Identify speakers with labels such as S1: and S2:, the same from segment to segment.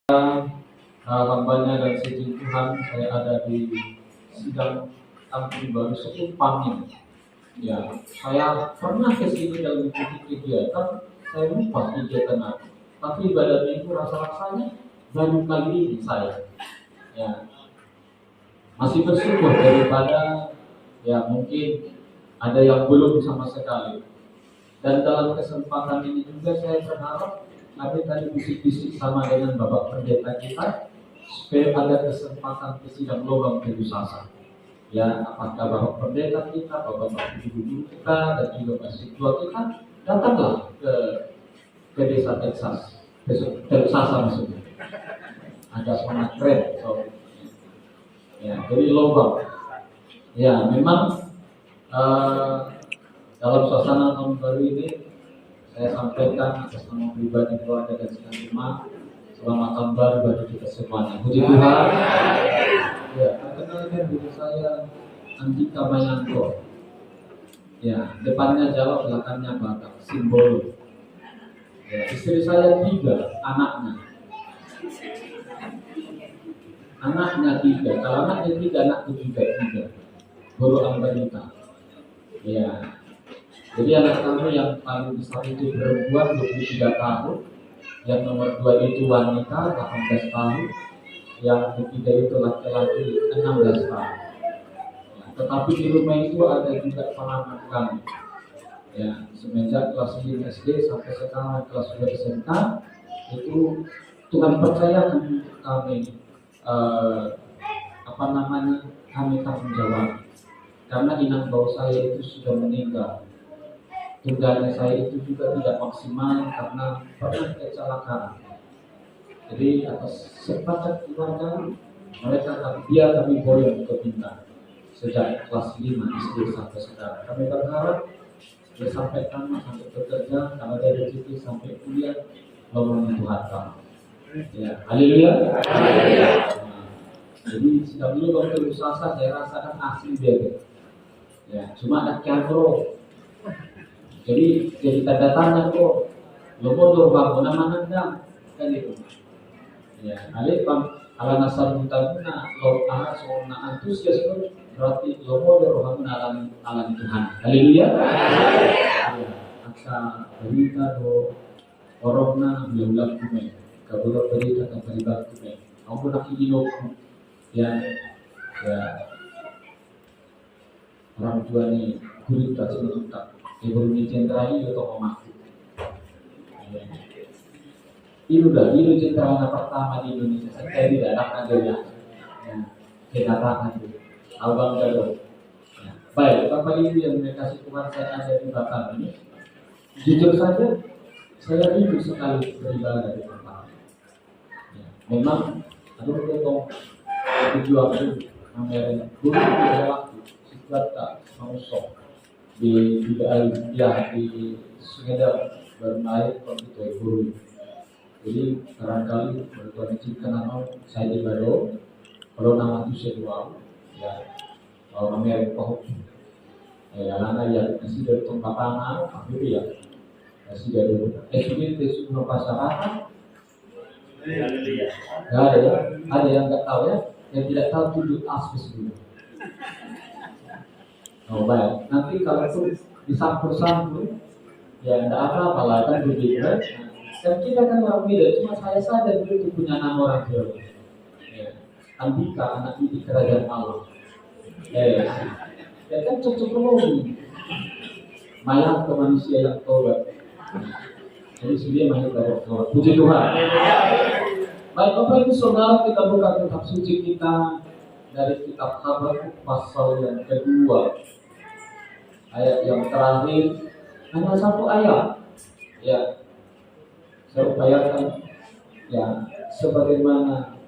S1: hambanya dan seizin Tuhan, saya ada di sidang Ampun baru Sekupang ini. Ya, saya pernah ke sini dalam mengikuti kegiatan, saya lupa kegiatan apa. Tapi ibadah itu rasa-rasanya baru kali ini saya. Ya, masih bersyukur daripada ya mungkin ada yang belum sama sekali. Dan dalam kesempatan ini juga saya berharap ada tadi bisik-bisik sama dengan Bapak Pendeta kita supaya ada kesempatan ke sidang lubang Kedusasa. Ya, apakah Bapak Pendeta kita, Bapak Ibu kita, dan juga Masjid Tua kita datanglah ke desa Texas, Kedusasa maksudnya. Agak sangat keren, so. Ya, jadi lubang. Ya, memang dalam suasana tahun baru ini saya sampaikan atas nama pribadi keluarga dan sedang jemaat selamat tahun baru bagi kita semuanya. Puji Tuhan. Ya, perkenalkan diri saya Andika Mayanto. Ya, depannya Jawa, belakangnya Batak, simbol. Ya, istri saya 3, anaknya 3. Kalau anaknya 3, anakku juga 3. Guru Ambarita. Ya, jadi anak kami yang paling besar itu perempuan 23 tahun, yang nomor 2 itu wanita 18 tahun, yang ketiga itu laki-laki 16 tahun. Ya, tetapi di rumah itu ada juga anak kami. Ya, semenjak kelas 5 SD sampai sekarang kelas 2 SMK itu Tuhan percayakan kami kami tanggung jawab. Karena inang bau saya itu sudah meninggal. Tungganya saya itu juga tidak maksimal karena pernah kecelakaan. Jadi atas sepakat keluarga mereka kami boleh untuk pindah sejak kelas 5 SD sampai sekarang. Kami berharap dia sampai kami sampai bekerja, kalau ada rezeki sampai kuliah, memenuhi Tuhan kami. Ya, haleluya. Jadi sudah dulu kalau Kedusasa saya rasakan asli dia. Ya, cuma ada kandro. Jadi tanda tanya kok lo motor bangun nama nandang kan itu. Ya, alih ala nasar mutabuna lo soalna antusias berarti lo motor bangun alam Tuhan. Haleluya. Ya, aksa berita do orangna belum kume kabur berita terlibat kume. Aku nak ingin ya orang tua ni guru tak sebentar. Ibu dicintrai atau memakai. Ibu cinta pertama di Indonesia. Saya tidak ada aja ya. Kenyataan itu. Abang Gado. Baik, Bapak Ibu yang dikasih Tuhan, saya ada di Batam ini. Jujur saja, saya rindu sekali beribadah di tempat. Memang ada beberapa tujuan itu, namanya guru tidak waktu, sifat tak mau sok. Di Sumedang bermain komputer guru. Jadi barangkali bertuan izinkan nama saya di Bado, kalau nama itu saya ya kalau namanya Pak ya lana yang masih dari tempat tanah apa itu ya masih dari SUD Tesu Pasaran. Ada yang nggak tahu ya, yang tidak tahu 7 aspek dulu. Oh baik, nanti kalau itu disampur-sampur, ya tidak apa-apa lah kan begitu. Dan kita kan orang beda, cuma saya sadar itu punya nama orang Jawa. Ya. Andika, anak didik kerajaan Allah. Ya kan cocok logi. Mayat ke manusia yang tobat. Jadi sebenarnya mayat dari tobat. Puji Tuhan. Baik, Bapak Ibu Saudara, kita buka kitab suci kita dari kitab Habakuk pasal yang kedua. Ayat yang terakhir hanya 1 ayat. Ya, saya upayakan ya sebagaimana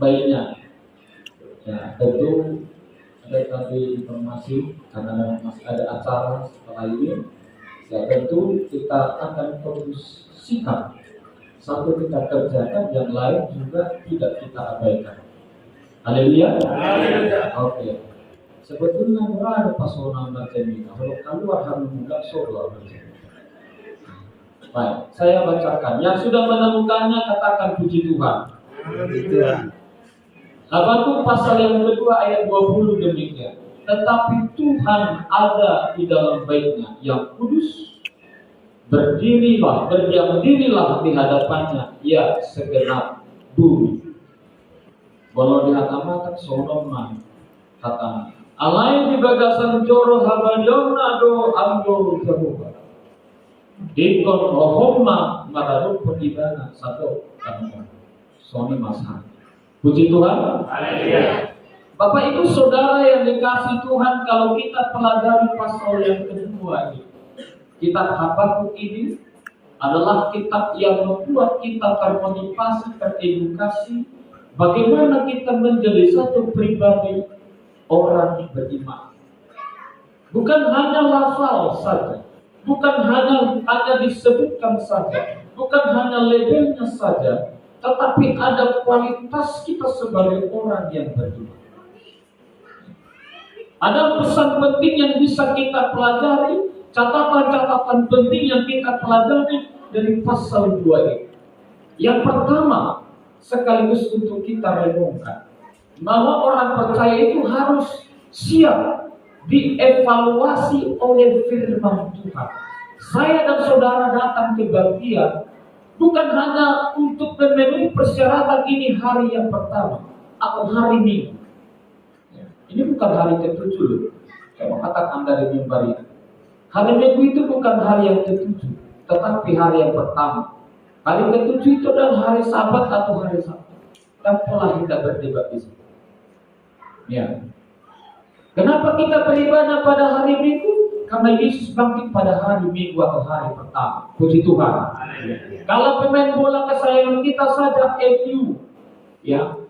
S1: baiknya. Ya, tentu ada tadi informasi karena masih ada acara setelah ini. Ya, tentu kita akan terus sikap. Satu kita kerjakan, yang lain juga tidak kita abaikan. Haleluya. Oke. Sebetulnya berada pasona macam ini. Kalau keluar harus mudah soal macam ini. Baik, saya bacakan. Yang sudah menemukannya katakan puji Tuhan. Habakkuk pasal yang kedua ayat 20 demikian. Tetapi Tuhan ada di dalam baitnya yang kudus. Berdiam dirilah di hadapannya, ya segenap bumi. Walau dihatamakan Sodoma, kata alai di bagasan joro habadiona do amdo Jehovah. Dikon rohoma madarup pedibana satu kamu. Suami masalah. Puji Tuhan. Haleluya. Bapak Ibu Saudara yang dikasih Tuhan, kalau kita pelajari pasal yang kedua ini, kitab Habakkuk ini adalah kitab yang membuat kita termotivasi, teredukasi bagaimana kita menjadi satu pribadi orang beriman. Bukan hanya lafal saja, bukan hanya disebutkan saja, bukan hanya labelnya saja, tetapi ada kualitas kita sebagai orang yang beriman. Ada pesan penting yang bisa kita pelajari, catatan-catatan penting yang kita pelajari dari pasal 2 ini. Yang pertama, sekaligus untuk kita renungkan, bahwa orang percaya itu harus siap dievaluasi oleh firman Tuhan. Saya dan saudara datang ke Baptian bukan hanya untuk memenuhi persyaratan ini hari yang pertama atau hari Minggu. Ini bukan hari ke-7. Saya mengatakan dari mimbar ini. Hari Minggu itu bukan hari yang ke-7, tetapi hari yang pertama. Hari ke-7 itu adalah hari Sabat atau hari Sabtu. Dan pola kita berdebat di sini. Ya. Kenapa kita beribadah pada hari Minggu? Karena Yesus bangkit pada hari Minggu atau hari pertama. Puji Tuhan. Kalau pemain bola kesayangan kita saja MU, ya,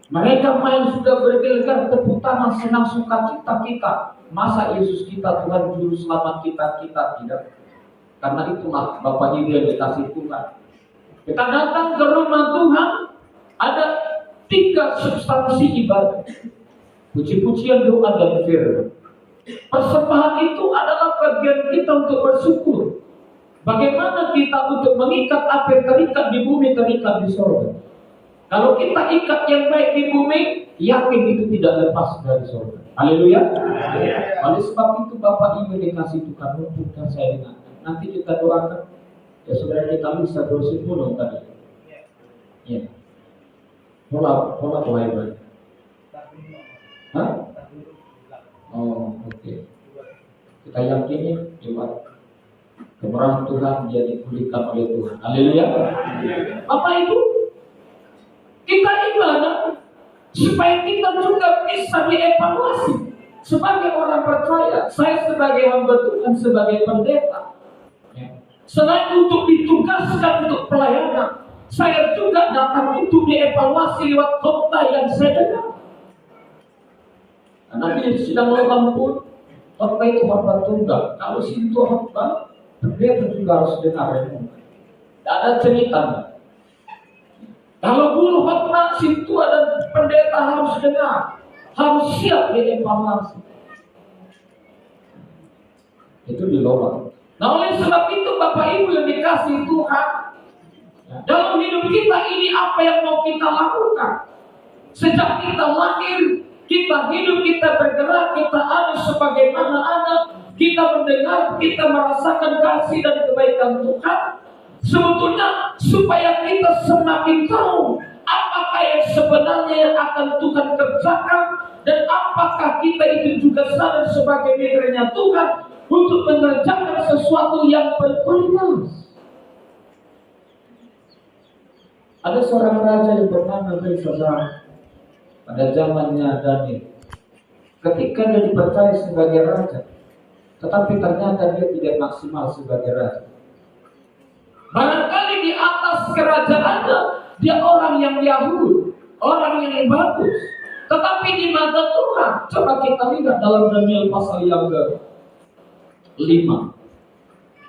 S1: mereka main sudah bergelegar tepuk tangan senang sukacita kita. Masa Yesus kita Tuhan juru selamat kita tidak? Karena itulah Bapak Ibu yang dikasih Tuhan. Kita datang ke rumah Tuhan, ada 3 substansi ibadah. Puji-pujian, doa, dan firman. Persembahan itu adalah bagian kita untuk bersyukur. Bagaimana kita untuk mengikat apa yang terikat di bumi, terikat di surga. Kalau kita ikat yang baik di bumi, yakin itu tidak lepas dari surga. Haleluya. Oleh sebab itu Bapak Ibu dikasih Tuhan, lumpuhkan saya dengan. Nanti kita doakan. Ya saudara kita bisa bersyukur tadi. Ya. Pola baik. Hah? Oh, oke. Kita yakini lewat kemurahan Tuhan dia dipulihkan oleh Tuhan. Haleluya. Bapak Ibu, kita ibadah supaya kita juga bisa dievaluasi sebagai orang percaya. Saya sebagai hamba Tuhan, sebagai pendeta, selain untuk ditugaskan untuk pelayanan, saya juga datang untuk dievaluasi lewat khotbah yang saya dengar. Karena di sidang logam pun khotbah itu khotbah tunggal. Kalau situ khotbah, pendeta juga harus dengar renungan. Tidak ada ceritanya. Kalau guru khotbah situ ada pendeta harus dengar, harus siap dievaluasi. Itu di logam. Nah oleh sebab itu Bapak Ibu yang dikasih Tuhan, dalam hidup kita ini apa yang mau kita lakukan? Sejak kita lahir, kita hidup, kita bergerak, kita ada sebagaimana ada, kita mendengar, kita merasakan kasih dan kebaikan Tuhan. Sebetulnya supaya kita semakin tahu apakah yang sebenarnya yang akan Tuhan kerjakan, dan apakah kita itu juga sadar sebagai mitranya Tuhan untuk mengerjakan sesuatu yang berkualitas. Ada seorang raja yang bernama Belshazzar pada zamannya Daniel. Ketika dia dipercaya sebagai raja, tetapi ternyata dia tidak maksimal sebagai raja. Barangkali di atas kerajaannya dia orang yang Yahudi, orang yang bagus, tetapi di mata Tuhan, coba kita lihat dalam Daniel pasal yang ke-5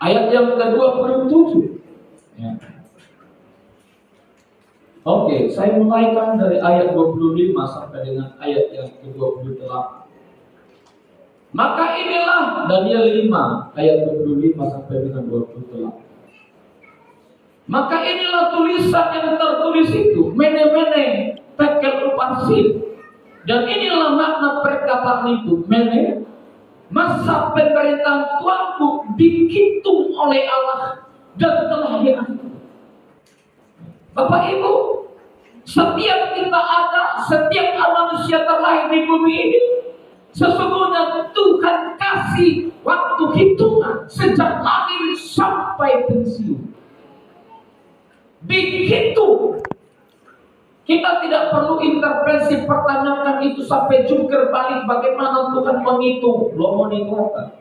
S1: ayat yang ke-27. Ya. Oke, saya mulaikan dari ayat 25 sampai dengan ayat yang ke-28. Maka inilah Daniel 5 ayat 25 sampai dengan 28. Maka inilah tulisan yang tertulis itu, mene
S2: kasih. Dan inilah makna perkataan itu. Masa pemerintahan Tuanku dihitung oleh Allah dan telah diakhiri. Bapak Ibu, setiap kita ada, setiap manusia terlahir di bumi ini, sesungguhnya Tuhan kasih waktu hitungan sejak lahir sampai pensiun. Begitu. Kita tidak perlu intervensi, pertanyakan itu sampai jungkir balik bagaimana Tuhan menghitung. Lo mau itu apa?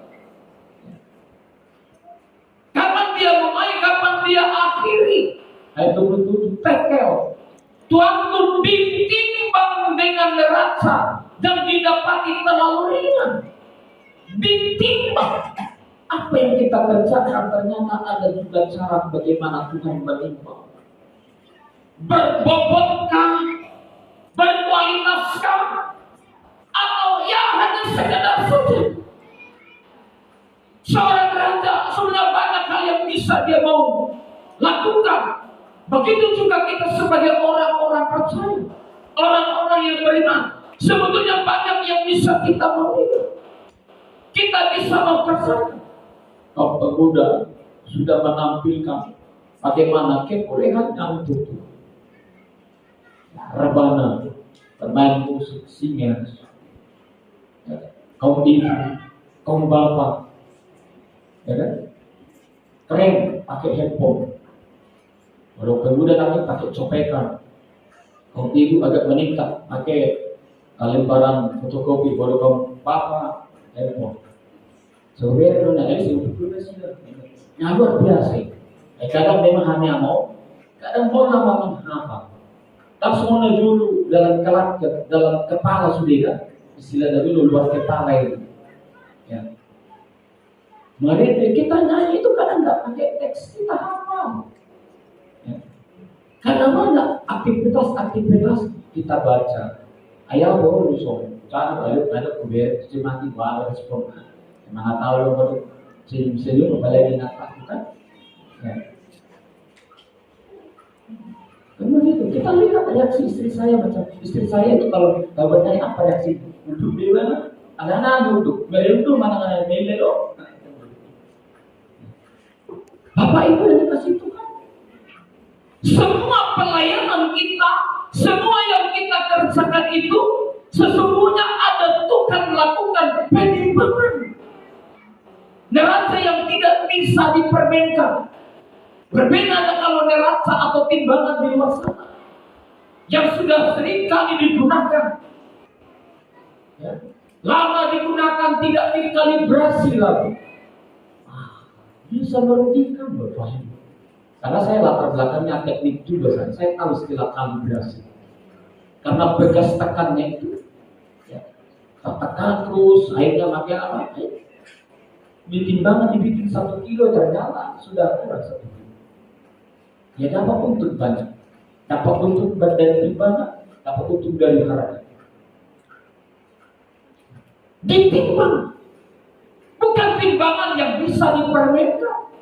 S2: Kapan dia mulai, kapan dia akhiri? Ayat 27, tekel. Tuanku ditimbang dengan neraca dan didapati terlalu ringan. Ditimbang. Apa yang kita kerjakan ternyata ada juga cara bagaimana Tuhan menimbang. Berbobotkah, berkualitaskah, atau ya hanya sekedar saja. Seorang raja sebenarnya banyak hal yang bisa dia mau lakukan. Begitu juga kita sebagai orang-orang percaya, orang-orang yang beriman, sebetulnya banyak yang bisa kita mau. Kita bisa mempersiapkan. Kau pemuda sudah menampilkan bagaimana kebolehannya untuk itu. Rebana, bermain musik, singers, kaum ibu, kaum bapak, ya kan? Keren pakai handphone. Kalau pemuda lagi pakai copetan, kaum ibu agak meningkat pakai lembaran fotokopi. Kalau kaum bapak handphone. Sebenarnya ini sebetulnya sudah luar biasa. Kadang memang hanya mau, kadang mau nama menghafal. Tak semuanya dulu dalam kepala sudah kan, istilah dulu luar kepala itu. Ya. Mari kita nyanyi itu kadang nggak pakai teks, kita hafal. Ya. Kadang mana aktivitas kita baca. Ayah baru dusung, cara ada kuber, cemati bawa respon. Mana tahu lo baru senyum apalagi nak lakukan. Ya. Kemudian itu kita lihat reaksi istri saya macam istri saya itu kalau bertanya apa reaksi duduk di mana ada anak duduk itu mana ada melelo. Bapak Ibu yang dikasih Tuhan, semua pelayanan kita, semua yang kita kerjakan itu sesungguhnya ada Tuhan lakukan penimbangan. Neraca yang tidak bisa dipermainkan. Berbeda kalau neraca atau timbangan di luar sana yang sudah sering kali digunakan, ya. Lama digunakan tidak dikalibrasi lagi, bisa merugikan Bapak Ibu. Karena saya latar belakangnya teknik juga, saya tahu istilah kalibrasi. Karena begas tekannya itu, ya, tertekan terus, akhirnya makin apa? Di timbangan dibikin 1 kilo ternyata sudah kurang 1 kilo. Ya dapat untung banyak, dapat untung dari timbangan, dapat untung dari harga. Ditimbang, bukan timbangan yang bisa dipermainkan,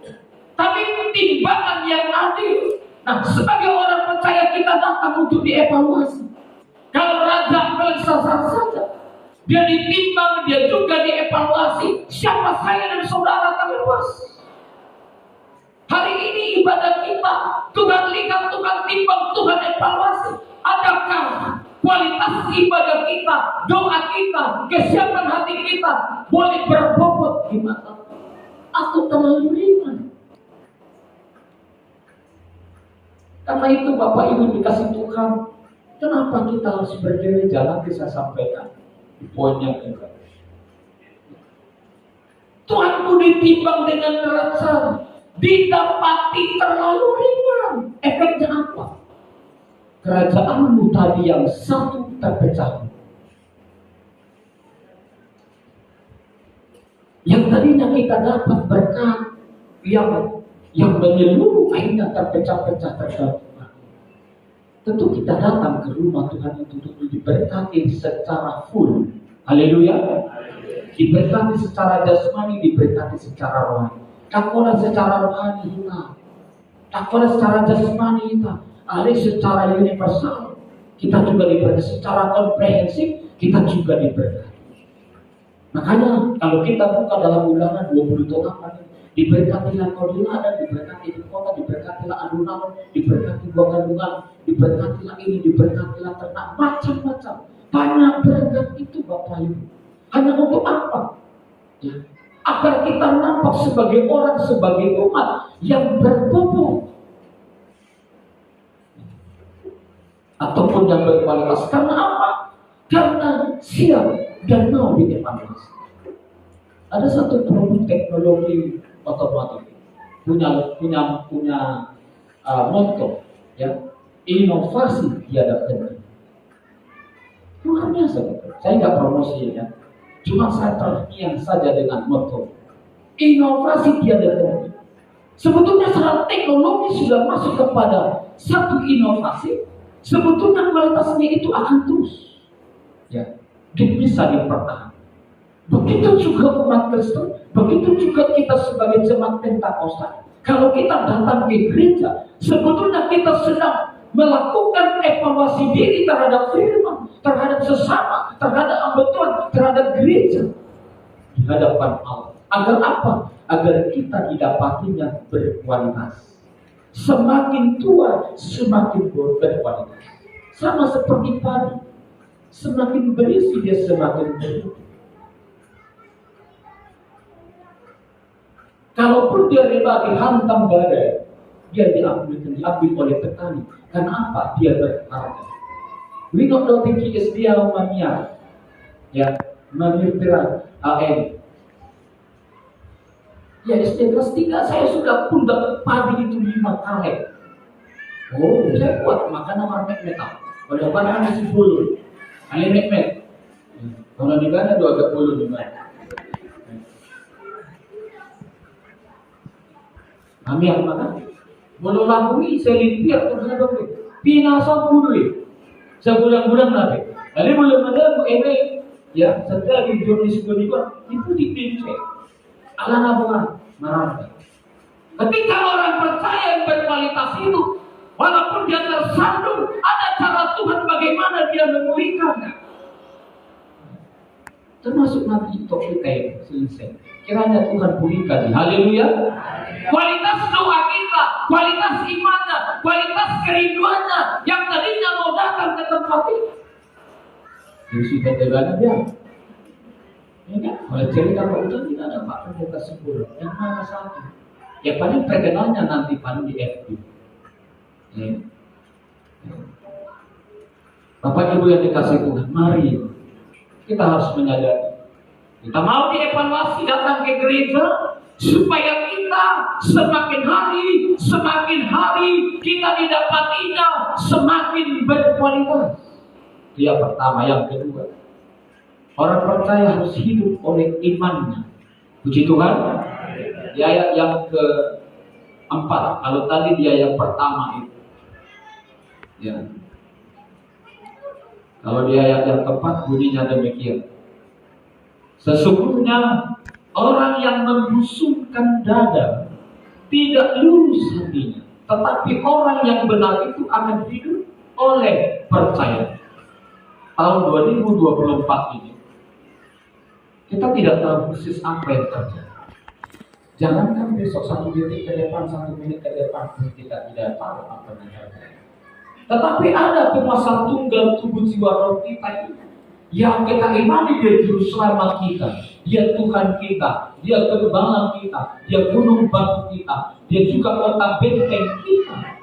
S2: tapi timbangan yang adil. Nah, sebagai orang percaya kita datang untuk dievaluasi. Kalau raja Belsasar saja, dia ditimbang, dia juga dievaluasi. Siapa saya dan saudara kami luas? Hari ini ibadah kita, Tuhan lihat, Tuhan timbang, Tuhan evaluasi. Adakah kualitas ibadah kita, doa kita, kesiapan hati kita boleh berbobot di mata atau terlalu ringan? Karena itu Bapak Ibu dikasih Tuhan, kenapa kita harus bergereja? Nanti saya sampaikan di poin yang kedua. Tuhanku ditimbang dengan neraca, didapati terlalu ringan. Efeknya apa? Kerajaanmu tadi yang satu terpecah. Yang tadinya kita dapat berkat yang menyeluruh akhirnya terpecah-pecah tergantung. Tentu kita datang ke rumah Tuhan itu untuk diberkati secara full. Haleluya. Diberkati secara jasmani, diberkati secara rohani. Takola secara rohani kita, takola secara jasmani kita, ada secara universal. kita juga diberkati secara komprehensif, kita juga diberkati. Makanya kalau kita buka dalam Ulangan 28, diberkatilah kau di ladang, diberkati di kota, diberkatilah adunan, diberkati buah kandungan, diberkatilah ini, diberkatilah ternak, macam-macam. Banyak berkat itu Bapak Ibu. Hanya untuk apa? Ya, agar kita nampak sebagai orang, sebagai umat yang berbobot ataupun yang berkualitas. Karena apa? Karena siap dan mau dievaluasi. Ada satu produk teknologi otomotif punya motto, ya, inovasi tiada henti. Luar biasa, betul. Saya nggak promosi ya, cuma saya terngiang saja dengan motto inovasi tiada henti. Sebetulnya secara teknologi sudah masuk kepada satu inovasi, sebetulnya kualitasnya itu akan terus, ya, bisa dipertahankan. Begitu juga umat Kristen, begitu juga kita sebagai jemaat Pentakosta. Kalau kita datang ke gereja, sebetulnya kita sedang melakukan evaluasi diri terhadap firman, terhadap sesama, terhadap Tuhan, terhadap gereja di hadapan Allah. Agar apa? Agar kita didapatinya berkualitas. Semakin tua, semakin berkualitas. Sama seperti padi, semakin berisi dia semakin berisi. Kalaupun dia rela dihantam badai, dia diambil oleh petani. Karena apa? Dia berharga. We not know the dia Romania, ya, Manirpira AM. Ya, SD kelas 3 saya sudah pun dapat padi itu 5 kali. Oh, saya buat makanan marmek metal. Pada barang masih bulu, kali mek. Kalau di mana dua agak bulu di mana? Kami yang mana? Bulu lampui saya lihat terhadap pinasa bulu. Sebulan-bulan lagi. Lalu belum ada email, ya, setelah di jurnalis juga itu dipilih. Alana bukan marah. Ketika orang percaya yang berkualitas itu, walaupun dia tersandung, ada cara Tuhan bagaimana dia memulihkannya. Termasuk nanti topik kita selesai. Kiranya Tuhan pulihkan. Haleluya. Kualitas doa kita, kualitas imannya, kualitas kerinduannya yang tadinya mau datang ke tempat ini. Isi tetegannya dia. Ya kan? Oleh cerita Pak Ujan tidak ada Pak Pendeta Sempurna. Yang mana satu? Ya paling terkenalnya nanti paling di FB. Ya. Bapak Ibu yang dikasih Tuhan, mari kita harus menyadari. Kita mau dievaluasi datang ke gereja supaya kita semakin hari kita didapatinya semakin berkualitas. Itu yang pertama. Yang kedua, orang percaya harus hidup oleh imannya. Puji Tuhan. Di ayat yang keempat, kalau tadi di ayat pertama itu, ya. Kalau di ayat yang keempat bunyinya demikian. Sesungguhnya orang yang membusungkan dada tidak lurus hatinya, tetapi orang yang benar itu akan hidup oleh percaya. Tahun 2024 ini kita tidak tahu persis apa yang terjadi. Jangankan besok 1 detik ke depan, 1 menit ke depan, kita tidak tahu apa yang terjadi. Tetapi ada kuasa tunggal tubuh jiwa roh kita ini yang kita imani, dia juru selamat kita, dia Tuhan kita, dia kegembala kita, dia gunung batu kita, dia juga kota benteng kita.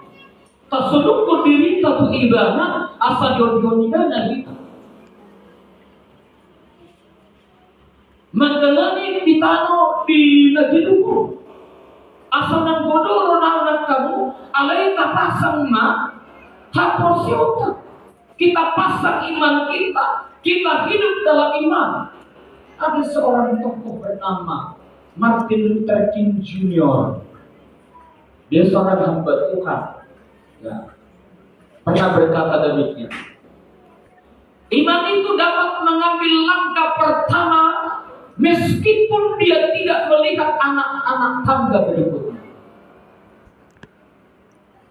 S2: Tak seluruh diri satu ibadah asal diorganikan kita. Menjalani pitano di negeri dulu. Asal nang bodoh anak kamu, alai tak pasang ma, haposiota. Kita pasang iman kita hidup dalam iman. Ada seorang tokoh bernama Martin Luther King Jr. Dia seorang hamba Tuhan. Ya. Pernah berkata demikian. Iman itu dapat mengambil langkah pertama meskipun dia tidak melihat anak-anak tangga berikutnya.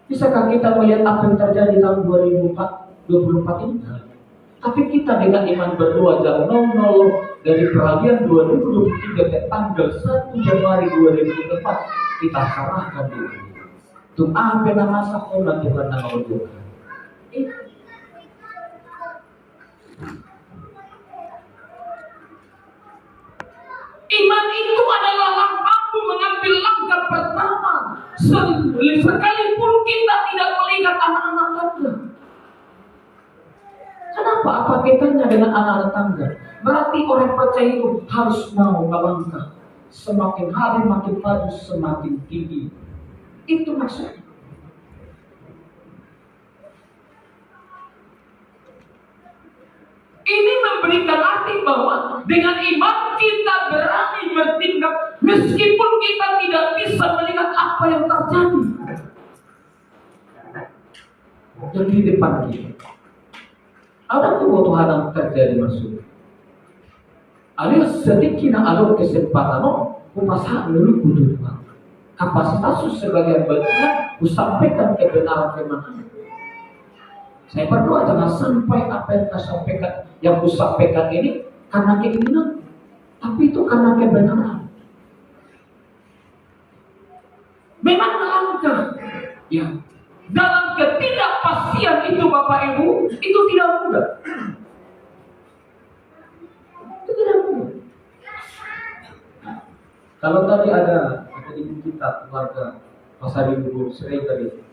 S2: Bisakah kita melihat apa yang terjadi tahun 2024 24 ini. Tapi kita dengan iman berdoa jam 00 dari peralihan 2023 ke tanggal 1 Januari 2024 kita serahkan diri. Tung apa nama sakola Tuhan nama Tuhan. Iman itu adalah langkahmu mengambil langkah pertama. Sekalipun kita tidak melihat anak-anak tangga. Kenapa? Apa kaitannya dengan anak-anak tangga? Berarti orang percaya itu harus mau melangkah. Semakin hari makin maju, semakin tinggi. Itu maksudnya. Ini memberikan arti bahwa dengan iman kita berani bertindak meskipun kita tidak bisa melihat apa yang terjadi. Yang di depan kita. Ada kebutuhan yang terjadi masuk. Ada sedikit ada kesempatan kupasahan dulu kebutuhan. Kapasitas sebagai bagian kusampaikan kebenaran firman. Saya berdoa jangan sampai apa yang saya sampaikan, yang kusampaikan ini karena keinginan, tapi itu karena kebenaran. Memang melangkah, ya. Dalam ketidakpastian itu Bapak Ibu, itu tidak mudah. Itu tidak mudah. Nah, kalau tadi ada ibu kita, keluarga, pasar ibu sering tadi,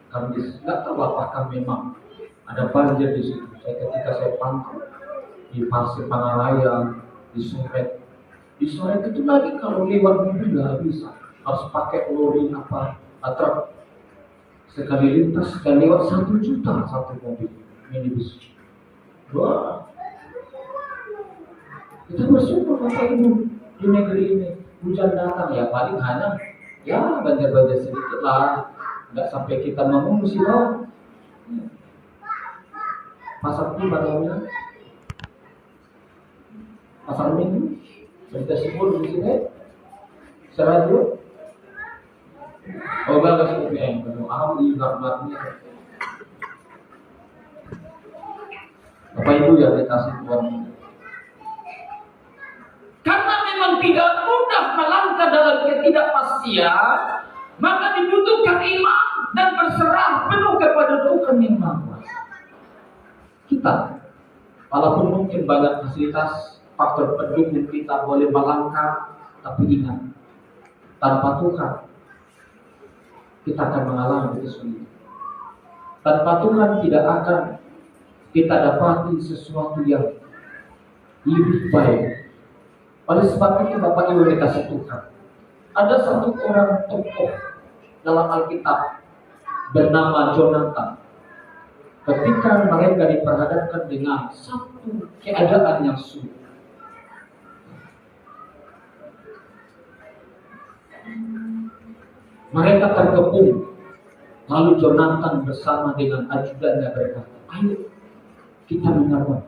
S2: kami nggak tahu apakah memang ada banjir di situ. Ketika saya pantau di Pasir Pangaraya, di Soret itu lagi kalau lewat mobil nggak bisa, harus pakai lori truk. Sekali lintas sekali lewat 1 juta satu mobil minibus. Wah, kita bersyukur Bapak Ibu di negeri ini hujan datang ya paling hanya ya banjir sedikit lah, nggak sampai kita mengungsi loh. Pasar ini badannya pasar minggu berita sebut di sini seradio. Oh bagus UPM, ahli gambarnya. Bapak Ibu yang dikasih Tuhan. Karena memang tidak mudah melangkah dalam ketidakpastian, maka dibutuhkan iman dan berserah penuh kepada Tuhan yang Maha Kuasa. Kita, walaupun mungkin banyak fasilitas, faktor pendukung kita boleh melangkah, tapi ingat, tanpa Tuhan kita akan mengalami kesulitan. Tanpa Tuhan tidak akan kita dapati sesuatu yang lebih baik. Oleh sebab itu Bapak Ibu dikasih Tuhan, ada satu orang tokoh dalam Alkitab bernama Jonathan. Ketika mereka diperhadapkan dengan satu keadaan yang sulit, mereka terkepung. Lalu Jonathan bersama dengan ajudannya berkata, ayo kita menyerang.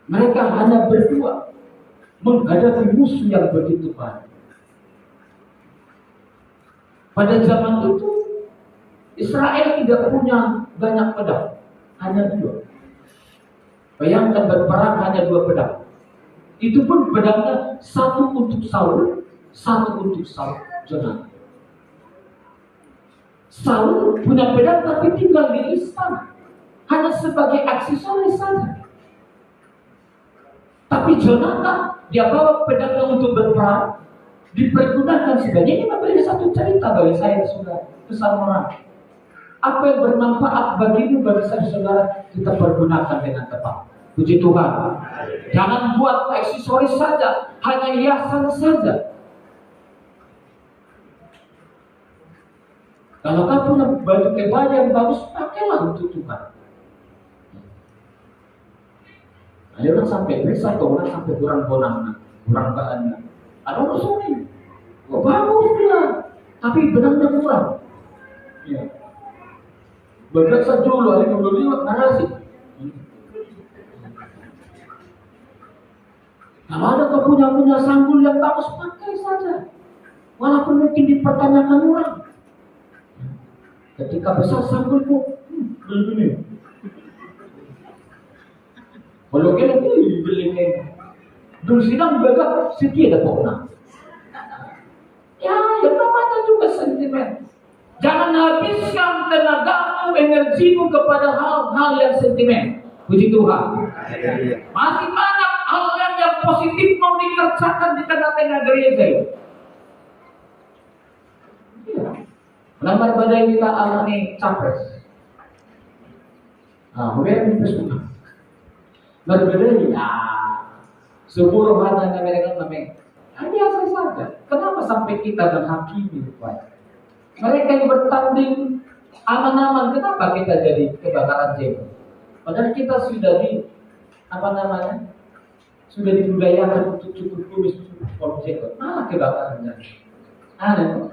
S2: Mereka hanya berdua menghadapi musuh yang begitu banyak. Pada zaman itu Israel tidak punya banyak pedang, hanya 2. Bayangkan berperang hanya 2 pedang. Itu pun pedangnya satu untuk Saul, satu untuk Jonathan. Saul punya pedang tapi tinggal di istana, hanya sebagai aksesoris saja. Tapi Jonathan dia bawa pedangnya untuk berperang, dipergunakan sebagai, ini memberi satu cerita bagi saya saudara, pesan moral. Apa yang bermanfaat bagimu, bagi saya saudara, kita pergunakan dengan tepat. Puji Tuhan. Jangan buat aksesoris saja, hanya hiasan saja. Kalau kamu punya baju kebaya yang bagus, pakailah untuk Tuhan. Ada orang sampai besar, orang sampai kurang bonang, kurang bahannya. Ada orang sorry, bagus dia, tapi benangnya kurang. Ya. Bergerak dulu, hari kedua narasi. Kalau ada kau punya sanggul yang bagus, pakai saja. Walaupun mungkin dipertanyakan orang. Ketika besar sanggulmu, gini. Kalau kita beli dulu sidang juga setia ada pokna. Ya, yang namanya juga sentimen. Jangan habiskan tenagamu, energimu kepada hal-hal yang sentimen. Puji Tuhan. Masih banyak hal yang positif mau dikerjakan di tengah-tengah gereja. Ya. Lamar badai kita alami capres. Mungkin Facebook. Berbeda ya. Sebuah hal yang mereka namanya. Biasa saja. Kenapa sampai kita menghakimi? Mereka yang bertanding aman-aman, kenapa kita jadi kebakaran jenggot? Padahal kita sudah sudah dibudayakan untuk cukup kumis, cukup kolom jenggot. Malah kebakaran jenggot. Aneh.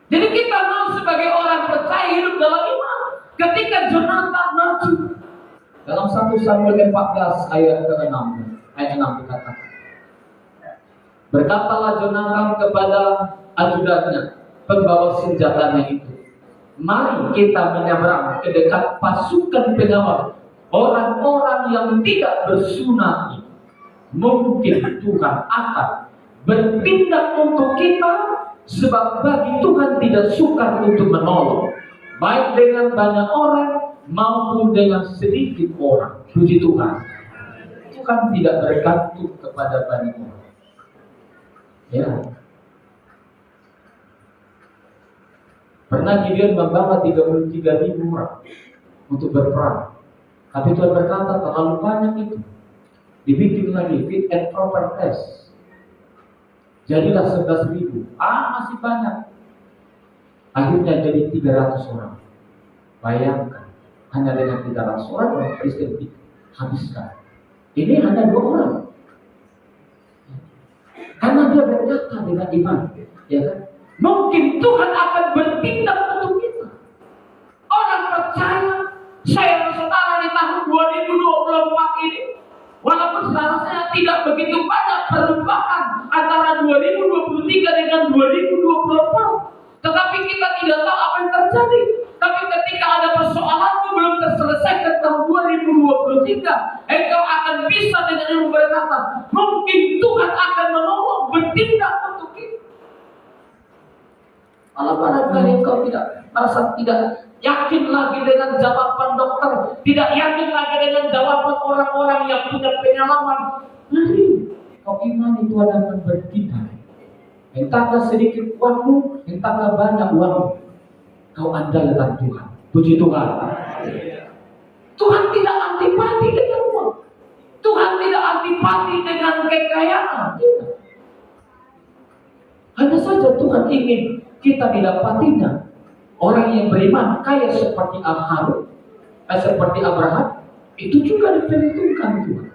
S2: Jadi kita mau sebagai orang percaya hidup dalam iman. Ketika Jonathan maju dalam 1 Samuel 14 ayat ke-6, ayat 6 dikatakan, berkatalah Jonathan kepada ajudannya, pembawa senjatanya itu, mari kita menyeberang ke dekat pasukan pengawal orang-orang yang tidak bersunat. Mungkin Tuhan akan bertindak untuk kita, sebab bagi Tuhan tidak sukar untuk menolong, baik dengan banyak orang maupun dengan sedikit orang. Puji Tuhan. Tuhan tidak bergantung kepada banyak orang. Ya. Pernah Gideon membawa 33.000 orang untuk berperang. Tapi Tuhan berkata terlalu banyak itu. Dibikin lagi fit and proper test. Jadilah 11.000. Masih banyak. Akhirnya jadi 300 orang. Bayangkan, hanya dengan 300 orang Kristen dihabiskan. Ini hanya 2 orang. Karena dia berkata dengan iman, ya kan? Mungkin Tuhan akan bertindak untuk kita. Orang percaya, saya dan saudara di tahun 2024 ini, walaupun seharusnya tidak begitu banyak perubahan antara 2023 dengan 2024, tetapi kita tidak tahu apa yang terjadi. Tapi ketika ada persoalanmu belum terselesaikan tahun 2023, engkau akan bisa dengan ilmu berkata, mungkin Tuhan akan menolong, bertindak untuk kita. Kalau barangkali engkau merasa tidak yakin lagi dengan jawaban dokter, tidak yakin lagi dengan jawaban orang-orang yang punya pengalaman, mari kau imani Tuhan akan bertindak. Entahkah sedikit uangmu, entahkah banyak uangmu, kau andalkan Tuhan. Puji Tuhan. Tuhan tidak antipati dengan uang. Tuhan tidak antipati dengan kekayaan. Tidak. Hanya saja Tuhan ingin kita didapatinya orang yang beriman kaya seperti seperti Abraham, itu juga diperhitungkan Tuhan.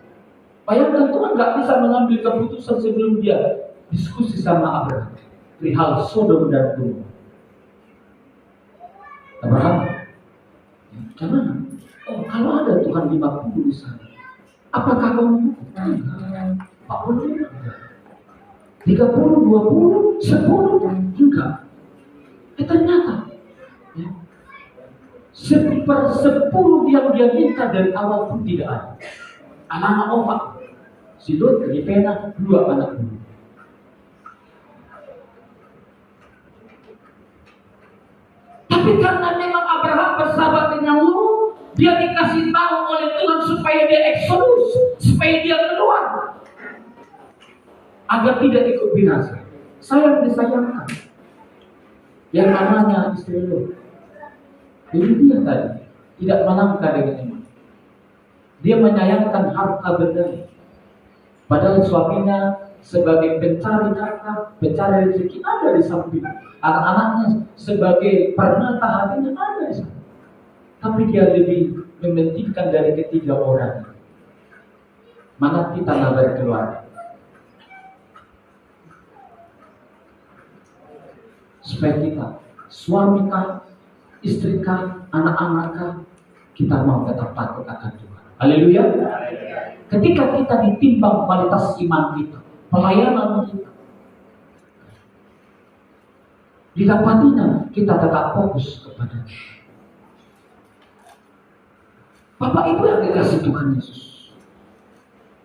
S2: Bayangkan Tuhan nggak bisa mengambil keputusan sebelum dia diskusi sama Abraham perihal Sodom dan Gomora. Abraham, gimana? Kalau ada Tuhan 50 di sana, apakah kamu menghukum? 40, 30, 20, 10 juga. Ternyata seper-10 yang dia minta dari awal pun tidak ada. Anak-anak omak, si Lot, Rifena, 2 anak buah. Tapi karena memang Abraham bersahabat dengan Lot, dia dikasih tahu oleh Tuhan supaya dia eksodus, supaya dia keluar, agar tidak ikut binasa. Sayang disayangkan. Yang namanya istri Lot, ini dia tadi tidak melangkah dengan iman. Dia menyayangkan harta benda, padahal suaminya sebagai pencari nafkah, pencari rezeki ada di samping. Anak-anaknya sebagai permata hatinya ada di sana. Tapi dia lebih mementingkan dari ketiga orang. Mana kita nggak berkeluarga? Supaya kita, suami kah, istri kah, anak-anak kah, kita mau tetap takut akan Tuhan. Haleluya. Ketika kita ditimbang kualitas iman kita, pelayanan kita, didapatinya, kita tetap fokus kepada Bapak Ibu yang dikasih Tuhan Yesus.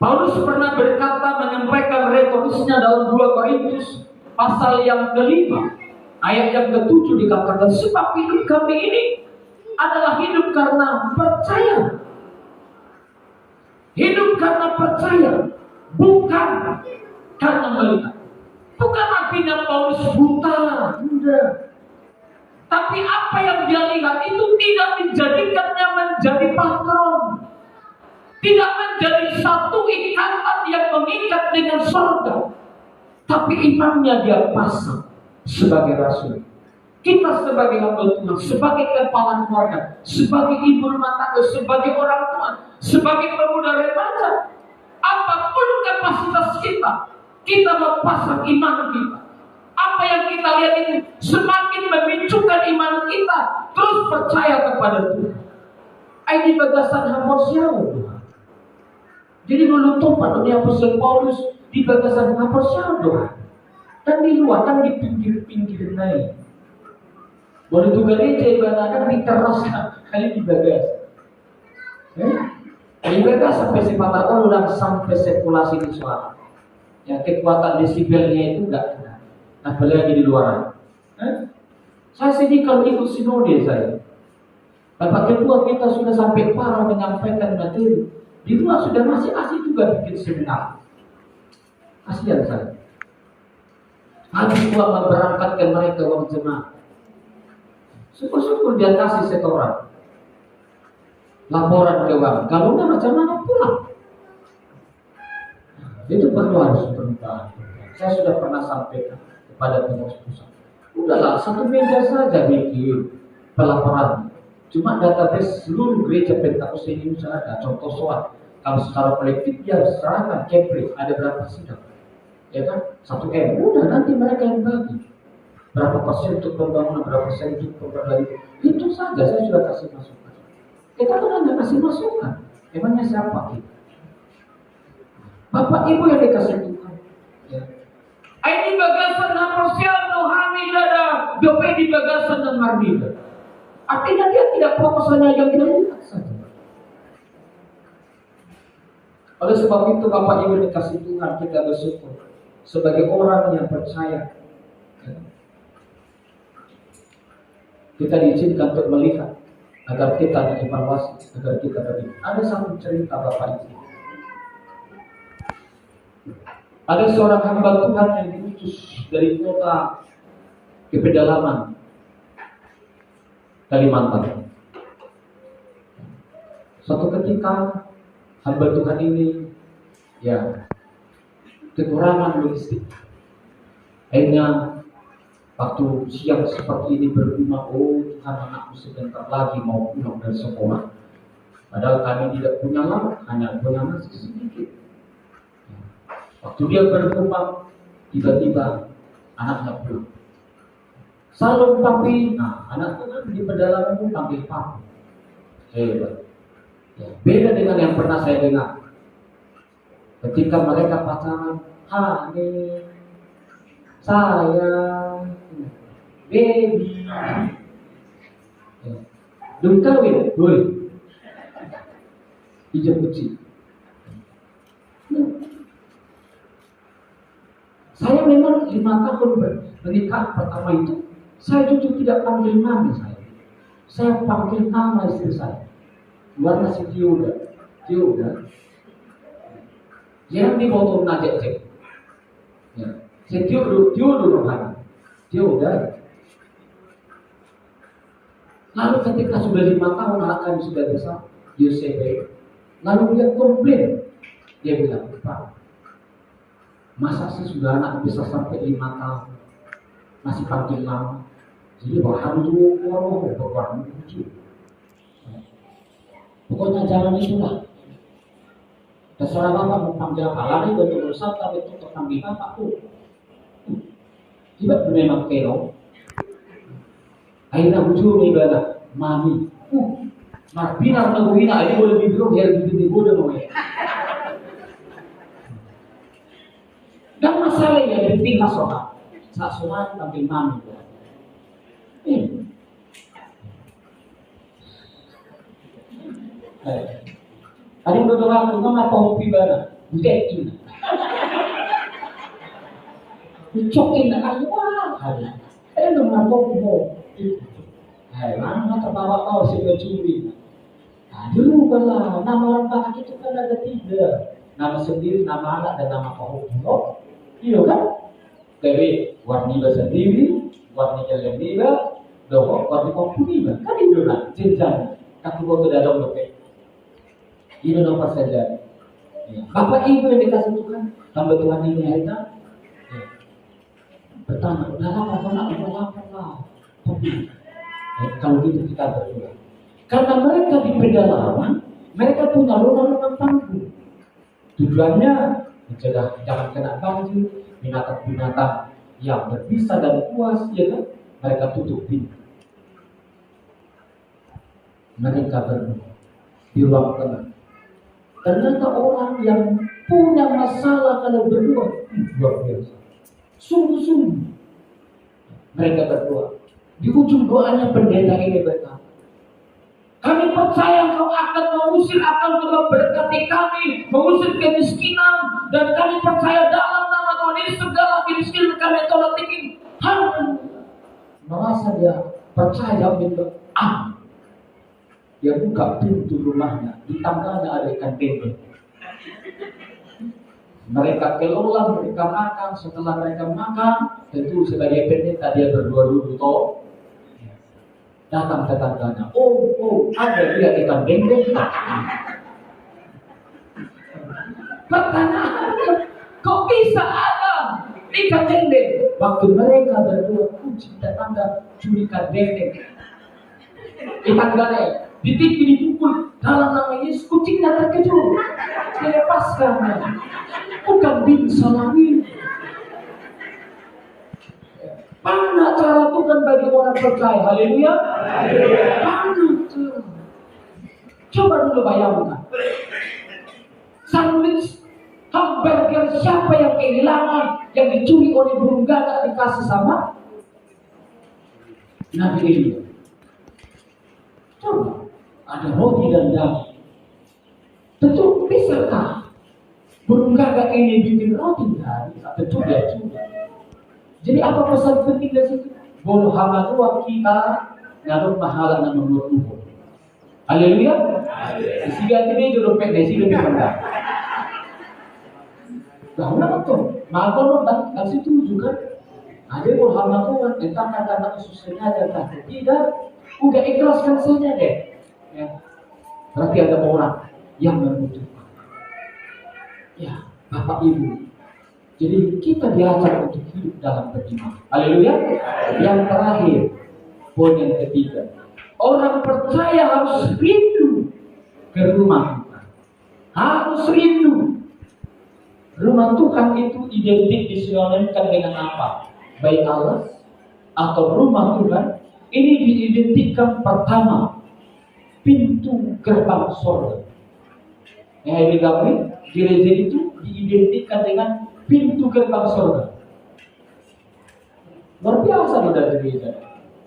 S2: Paulus pernah berkata, menyampaikan retorisnya dalam 2 Korintus pasal yang kelima, ayat yang ke-7 dikatakan, sebab hidup kami ini adalah hidup karena percaya. Hidup karena percaya, bukan karena melihat. Bukan artinya Paulus buta, enggak. Tapi apa yang dia lihat itu tidak menjadikannya menjadi patron. Tidak menjadi satu ikatan yang mengikat dengan surga. Tapi imannya dia pasang sebagai rasul. Kita sebagai hamba Tuhan, sebagai kepala keluarga, sebagai ibu rumah tangga, sebagai orang tua, sebagai pemuda remaja, apapun kapasitas kita, kita memasang iman kita. Apa yang kita lihat itu semakin memicukan iman kita terus percaya kepada Tuhan. Ini bagasan hampir Tuhan. Jadi menutup dunia Apostol Paulus di bagasan hampir Tuhan. Dan di luar kan di pinggir-pinggir naik. Boleh juga gereja ibaratkan di teras kali di bagas. Di bagas sampai sepatah ulang sampai sirkulasi di suara. Ya kekuatan desibelnya itu enggak kena. Apalagi di luar. Saya sedih kalau ikut sinode saya. Bapak Ketua kita sudah sampai parah menyampaikan materi. Di luar sudah masih asik juga bikin seminar. Kasihan saya. Habis uang memberangkatkan mereka uang jemaah. Syukur-syukur dia kasih setoran. Laporan keuangan. Kalau enggak macam mana pulang. Itu perlu harus perubahan. Saya sudah pernah sampaikan kepada pengurus pusat. Udahlah, satu meja saja bikin pelaporan. Cuma database seluruh gereja Pentakosta Indonesia ada. Contoh soal, kalau secara kolektif dia serahkan kepres ada berapa sidang, ya kan? 1 M. Udah nanti mereka yang bagi. Berapa persen untuk pembangunan, berapa persen untuk pembangunan. Itu saja saya sudah kasih masukan. Kita kan hanya kasih masukan. Emangnya siapa kita? Bapak Ibu yang dikasih Tuhan. Ya. Ini bagasan Haporsiano Hamidada, dope di bagasan dan Marmida. Artinya dia tidak fokus hanya yang kita lihat saja. Oleh sebab itu Bapak Ibu dikasih Tuhan, kita bersyukur sebagai orang yang percaya. Kita diizinkan untuk melihat agar kita dievaluasi, agar kita berdiri. Ada satu cerita Bapak Ibu. Ada seorang hamba Tuhan yang diutus dari kota ke pedalaman Kalimantan. Suatu ketika hamba Tuhan ini kekurangan logistik. Akhirnya waktu siang seperti ini bergumam, oh Tuhan, anakku sebentar lagi mau pulang dari sekolah. Padahal kami tidak punya lauk, hanya punya nasi sedikit. Waktu dia bergumam, tiba-tiba anaknya pulang. Salam papi, anak itu kan di pedalaman itu panggil papi. Hebat. Ya, beda dengan yang pernah saya dengar. Ketika mereka pacaran, ini saya, baby. Ya. Belum kawin, boleh. Hijab kecil. Saya memang 5 tahun menikah pertama itu, saya jujur tidak panggil nama saya. Saya panggil nama istri saya. Luarnya si Tioda. Yang di bawah najak cek. Ya. Si Tioda rohani. Tioda. Lalu ketika sudah 5 tahun anak kami sudah besar, Yosebe. Lalu dia komplain. Dia bilang, Pak, masa sih sudah anak bisa sampai 5 tahun masih panggil nama? Jadi bahan itu orang lucu. Pokoknya jangan itulah. Terserah bapak mau panggil apa lagi untuk urusan, tapi itu terpanggil bapak tuh. Tidak memang kero. Akhirnya muncul ibadah mami. Marpina naguhina ini boleh dibilang biar bikin bodoh namanya. Dan masalahnya penting soal. Saat soal panggil mami. Ada yang berdoa aku nggak mau pibana, bukan ini. Ucokin ayo ada. Ada yang mau. Mana terbawa kau si pencuri. Aduh bala, nama orang Batak itu kan ada 3. Nama sendiri, nama anak, dan nama pohon. Iya kan? Tapi warni sendiri, warni keleniba, doh, warni kompuniba. Kan itu lah, jenjang. Aku buat dalam dompet. Ini nomor saja. Ya. Bapak Ibu yang dikasih Tuhan, tambah Tuhan ini kita. Ya. Pertama, udah lapar lah. Tapi kalau gitu kita berdoa. Karena mereka di pedalaman, mereka punya rumah-rumah panggung. Tujuannya mencegah jangan kena banjir, binatang-binatang yang berbisa dan buas, ya kan? Mereka tutup pintu. Mereka berdoa di ruang tengah. Ternyata orang yang punya masalah kalau berdoa luar biasa. Sungguh-sungguh mereka berdoa. Di ujung doanya pendeta ini berkata, kami percaya Engkau akan mengusir, akan memberkati kami, mengusir kemiskinan, dan kami percaya dalam nama Tuhan Yesus segala kemiskinan kami tolak tinggi. Merasa dia percaya betul. Dia buka pintu rumahnya, di tangganya ada ikan tembel. Mereka kelola, mereka makan. Setelah mereka makan, tentu sebagai pendeta dia berdoa dulu toh. Datang tetangganya, ada dia ikan tembel. Pertanyaannya, kok bisa ada ikan tembel? Waktu mereka berdoa, kucing tetangga curi ikan tembel. Tetangganya dipukul dalam nama Yesus, kucingnya terkejut, dilepaskan, bukan bingsa lagi. Mana cara Tuhan bagi orang percaya? Haleluya. Mana tuh? Coba dulu bayangkan. Sandwich hamburger siapa yang kehilangan, yang dicuri oleh burung gagak dikasih sama Nabi Elia. Coba. Ada roti dan daging. Tentu bisakah burung gagak ini bikin roti dari? Tentu dia juga. Jadi apa pesan penting dari situ? Bolu hama tua kita ngaruh mahala nama menurut. Haleluya. Sehingga ini jodoh PDC lebih rendah. Nah, betul. Maafkan dan situ juga. Ada bolu hama tua entah kata susahnya ada tidak. Udah ikhlaskan saja deh. Ya. Berarti ada orang yang membutuhkan. Ya, Bapak Ibu. Jadi kita diajar untuk hidup dalam beriman. Haleluya. Yang terakhir, poin yang ketiga. Orang percaya harus rindu ke rumah Tuhan. Harus rindu. Rumah Tuhan itu identik disinonimkan dengan apa? Baik Allah atau rumah Tuhan. Ini diidentikan pertama pintu gerbang surga. Yang dikatakan gereja itu diidentikan dengan pintu gerbang surga. Luar biasa di gereja.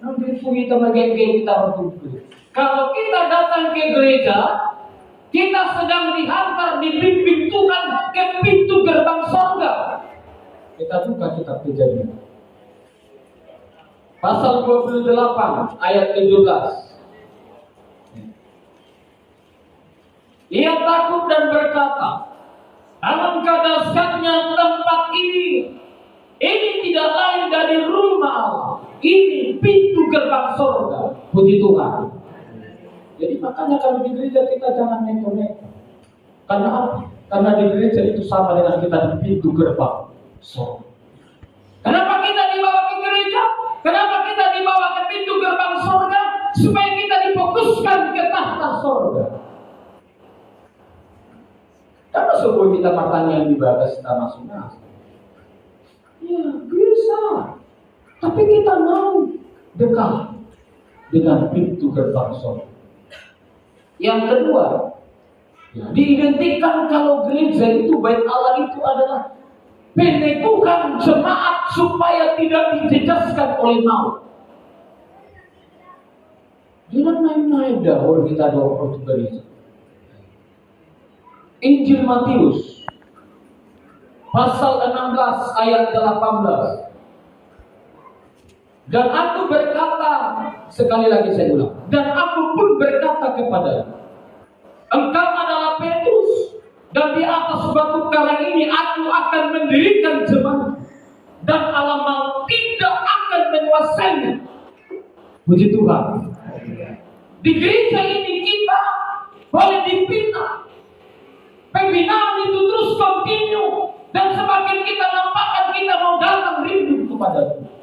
S2: Nanti kita bagi kita berkumpul. Kalau kita datang ke gereja, kita sedang dihantar, dibimbing Tuhan ke pintu gerbang surga. Kita buka kitab Kejadian. Pasal 28 ayat 17. Ia takut dan berkata, alangkah dahsyatnya tempat ini tidak lain dari rumah Allah. Ini pintu gerbang surga. Puji Tuhan. Jadi makanya kalau di gereja kita jangan neko-neko. Karena apa? Karena di gereja itu sama dengan kita di pintu gerbang surga. Kenapa kita dibawa ke gereja? Kenapa kita dibawa ke pintu gerbang surga? Supaya kita difokuskan ke tahta surga. Karena sebelum kita pertanyaan di batas kita masing-masing. Ya bisa. Tapi kita mau dekat dengan pintu gerbang surga. Yang kedua, diidentikan kalau gereja itu bait Allah itu adalah peneguhan jemaat supaya tidak dijejaskan oleh maut. Jangan main-main dah orang kita doa untuk gereja. Injil Matius pasal 16 ayat 18. Dan aku berkata, sekali lagi saya ulang, dan aku pun berkata kepada engkau adalah Petrus, dan di atas batu karang ini aku akan mendirikan jemaat, dan alam maut tidak akan menguasainya. Puji Tuhan. Di gereja ini kita boleh dibina. Pembinaan itu terus kontinu, dan semakin kita nampakkan kita mau datang rindu kepada Tuhan.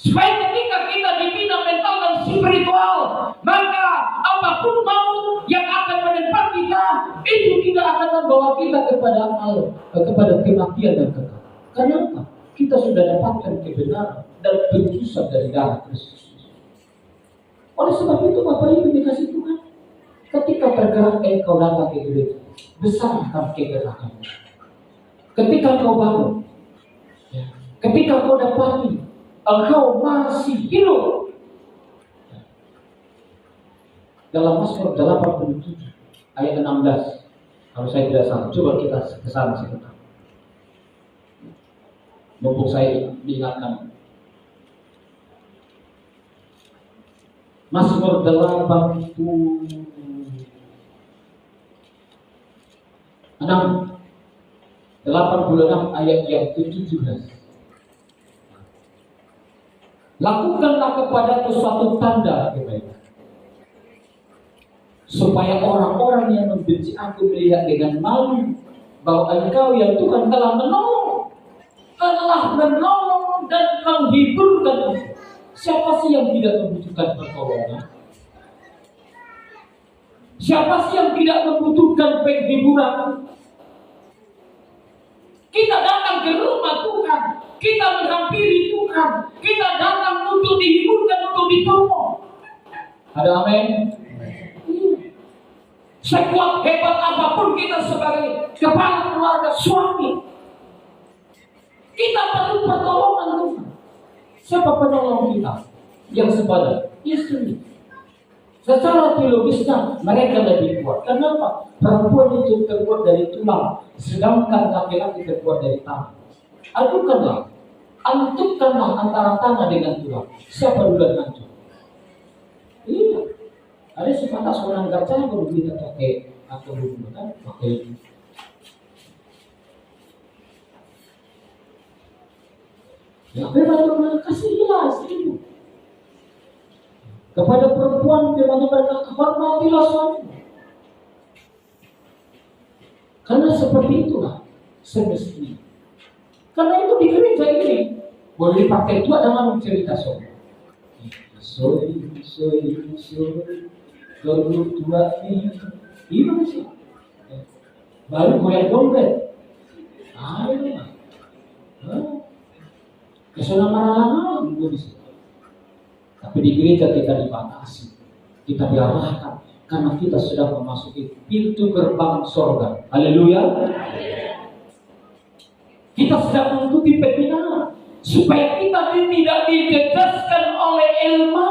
S2: Supaya ketika kita dibina mental dan spiritual, maka apapun maut yang akan menempat kita, itu tidak akan membawa kita kepada Allah, kepada kematian dan kekal. Kenapa? Kita sudah dapatkan kebenaran dan penebusan dari darah Kristus. Oleh sebab itu, Bapak Ibu dikasih Tuhan, ketika tergerak engkau datang ke gereja, besarkan kegerakanmu. Ketika kau bangun, ketika kau dapati engkau masih hidup. Dalam Mazmur 87 ayat 16, kalau saya tidak salah, coba kita kesana sebentar. Mumpung saya diingatkan. Mazmur 86 ayat yang ke-17. Lakukanlah kepadaku suatu tanda kebaikan, supaya orang-orang yang membenci aku melihat dengan malu bahwa engkau yang Tuhan telah menolong dan menghiburkan. Siapa sih yang tidak membutuhkan pertolongan? Siapa sih yang tidak membutuhkan penghiburan? Kita datang ke rumah Tuhan, kita menghampiri Tuhan, kita datang untuk dihiburkan, untuk ditolong. Ada amin? Sekuat hebat apapun kita sebagai kepala keluarga, suami, kita perlu pertolongan Tuhan. Siapa penolong kita? Yang sepadan, istri. Secara teologisnya mereka lebih kuat. Kenapa? Perempuan itu terbuat dari tulang, sedangkan laki-laki terbuat dari tangan. Adukanlah, antukkanlah antara tangan dengan tulang. Siapa duluan hancur? Iya. Ada sepatah seorang gajah kalau kita pakai atau kan pakai. Ya, memang kasihlah istrimu. Kepada perempuan firman Tuhan berkata, hormatilah suami. Karena seperti itulah semestinya. Karena itu di gereja ini boleh dipakai itu dengan cerita soal. Soi, kedua ini, gimana sih? Baru goyang dompet. Ayo, kesana marah lama di situ. Tapi di gereja kita dibatasi, kita diarahkan karena kita sudah memasuki pintu gerbang sorga. Haleluya. Kita sedang mengikuti pembinaan supaya kita tidak dijejaskan oleh ilmu.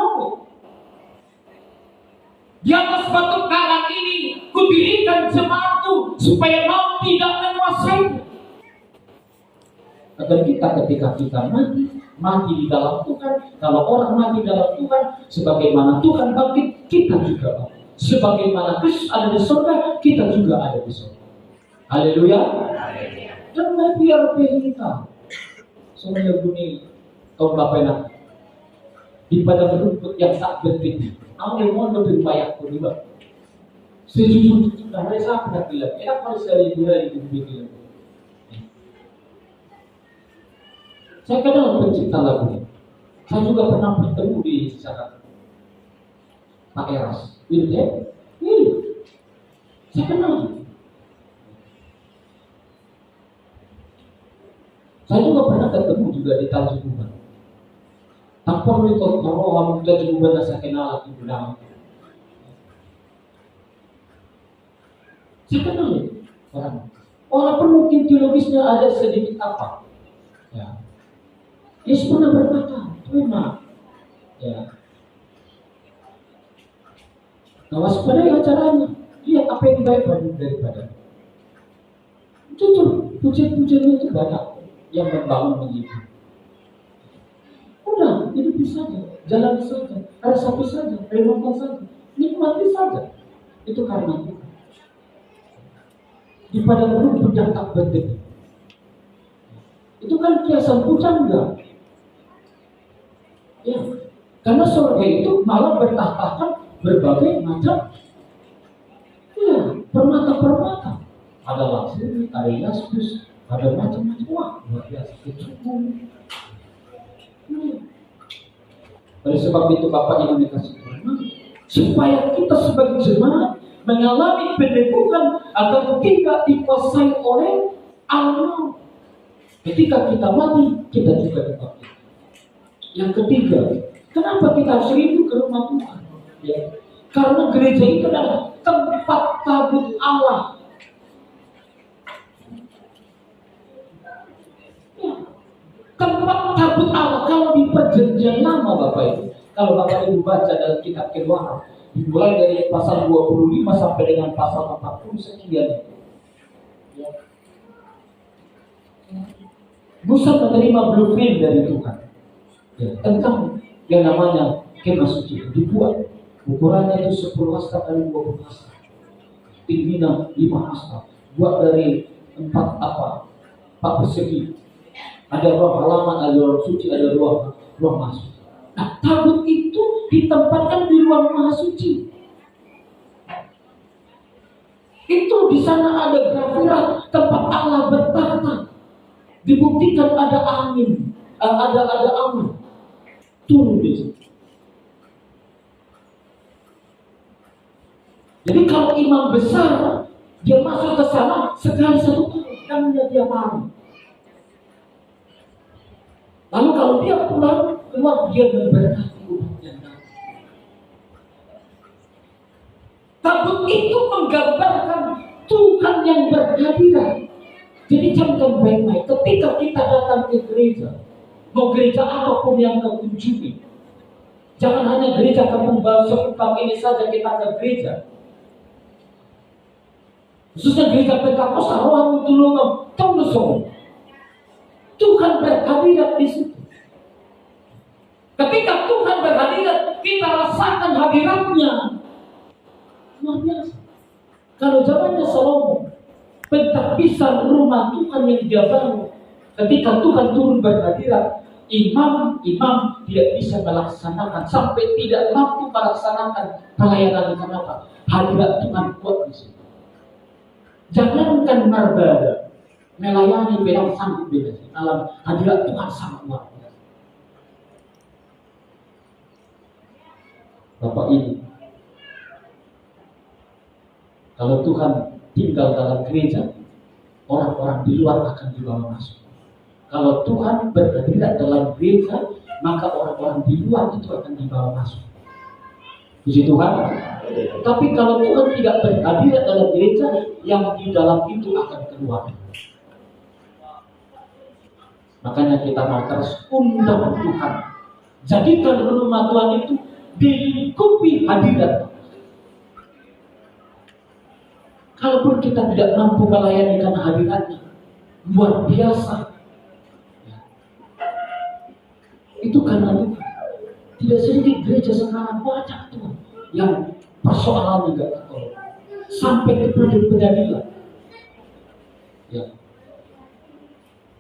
S2: Di atas batu karang ini kudirikan jemaatku supaya maut tidak menguasainya. Agar kita ketika kita mati di dalam Tuhan. Kalau orang mati dalam Tuhan, sebagaimana Tuhan bangkit, kita juga bangkit. Sebagaimana Kristus ada di surga, kita juga ada di surga. Haleluya. Dan biar kita semuanya bunyi kaum bapak di pada rumput yang tak berpikir. Ambil mohon lebih banyak kedua. Sejujurnya mereka pernah bilang, enak kalau saya itu bikin. Saya kenal pencipta lagu ini. Saya juga pernah bertemu di Jakarta. Pak Eras, iya. Saya kenal. Saya juga pernah ketemu juga di Tanjung Uban. Tanpa itu kalau kita Tanjung Uban saya kenal lagi bilang. Saya kenal orang. Walaupun mungkin teologisnya ada sedikit apa, ya. Yesus pernah berkata, memang, ya, nah waspadai acaranya, lihat apa yang baik daripada. Jujur, pujian-pujiannya itu banyak yang membangun menghibur. Udah, hidupi saja, jalan saja, resapi saja, renungkan saja, nikmati saja. Itu karena Tuhan. Di padang gurun pedang tak berdiri. Itu kan kiasan pujangga. Ya, karena surga itu malah bertahtakan berbagai macam permata-permata. Ada laksmi, ada yaspis, ada macam-macam. Wah, luar biasa. Kecubung. Oleh sebab itu Bapak Ibu dikasih Tuhan, supaya kita sebagai jemaat mengalami peneguhan agar tidak dikuasai oleh Allah. Ketika kita mati, kita juga dibangkitkan. Yang ketiga, kenapa kita harus rindu ke rumah Tuhan? Ya, karena gereja itu adalah tempat tabut Allah. Ya, tempat tabut Allah. Kalau di perjanjian lama Bapak Ibu, kalau Bapak Ibu baca dalam kitab Keluaran, dimulai dari pasal 25 sampai dengan pasal 40 sekian. Ya. Musa menerima blueprint dari Tuhan, ya, tentang yang namanya kemah suci. Dibuat ukurannya itu 10 hasta kali 20 hasta, tingginya 5 hasta, buat dari 4 persegi. Ada ruang halaman, ada ruang suci, ada ruang masuk. Nah, tabut itu ditempatkan di ruang maha suci. Itu di sana ada grafirat tempat Allah bertahta. Dibuktikan ada angin, ada awan turun di situ. Jadi kalau imam besar dia masuk ke sana sekali satu kali, kan dia hari. Lalu kalau dia pulang keluar, dia memberkati umatnya. Tabut itu menggambarkan Tuhan yang berhadirat. Jadi camkan baik-baik. Ketika kita datang ke gereja, mau gereja apapun yang kau kunjungi, jangan hanya gereja kampung baru sekupang ini saja kita ke gereja. Khususnya gereja Pentakosta, roh tulungan, tolong. Tuhan berhadirat di situ. Ketika Tuhan berhadirat, kita rasakan hadiratnya. Luar biasa. Kalau zamannya Salomo, pentapisan rumah Tuhan yang dia bangun, ketika Tuhan turun berhadirat, imam tidak bisa melaksanakan, sampai tidak mampu melaksanakan pelayanan. Kenapa? Hadirat Tuhan kuat di situ. Jangankan marbada, melayani bedang sanggup beda. Dalam hadirat Tuhan sangat luar biasa. Bapak ini, kalau Tuhan tinggal dalam gereja, orang-orang di luar akan dibawa masuk. Kalau Tuhan berhadirat dalam gereja, maka orang-orang di luar itu akan dibawa masuk. Puji Tuhan. Tapi kalau Tuhan tidak berhadirat dalam gereja, yang di dalam itu akan keluar. Makanya kita mau terus undang Tuhan. Jadikan rumah Tuhan itu dilingkupi hadirat. Kalaupun kita tidak mampu melayani karena hadiratnya, luar biasa. Itu karena Tuhan. Tidak sedikit gereja sekarang banyak Tuhan yang persoalan juga ketolong sampai ke pengadilan. Ya.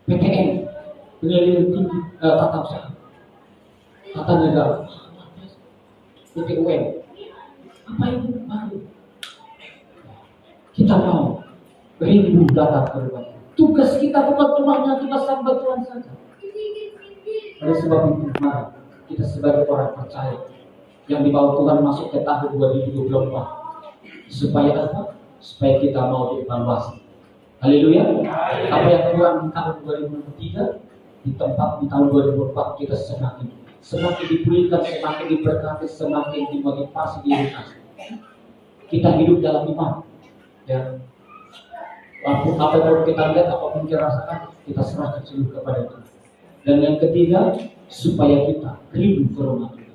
S2: PTN, pengadilan tinggi tata usaha, tata negara, PT UN, apa itu baru? Kita mau rindu datang ke rumah. Tugas kita bukan cuma kita sambut Tuhan saja. Oleh sebab itu, mari kita sebagai orang percaya yang dibawa Tuhan masuk ke tahun 2024, supaya apa? Supaya kita mau dievaluasi. Haleluya. Apa yang kurang di tahun 2023, di tahun 2024 kita semakin dipulihkan, semakin diberkati, semakin dimotivasi, diedukasi. Kita hidup dalam iman. Ya, apapun kita lihat, apapun kita rasakan, kita serahkan seluruh kepada Tuhan. Dan yang ketiga, supaya kita rindu ke rumah Tuhan.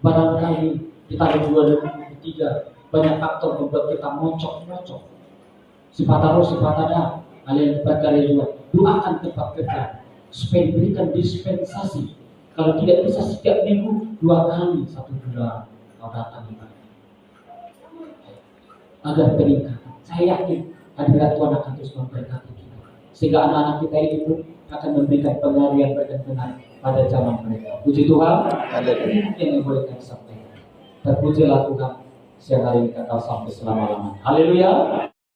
S2: Barangkali di tahun 2023 banyak faktor membuat kita mocok-mocok. Sifat harus, sifat ada. Kalian berkarya juga. Doakan tempat kerja supaya diberikan dispensasi. Kalau tidak bisa setiap minggu 2 kali 1 bulan kau datang agar meningkat. Saya yakin hadirat Tuhan akan terus memberkati kita, sehingga anak-anak kita ini pun akan memberikan pengaruh yang benar pada zaman mereka. Puji Tuhan. Ini yang boleh kami sampaikan. Terpujilah Tuhan siang hari ini kekal sampai selama-lamanya. Haleluya.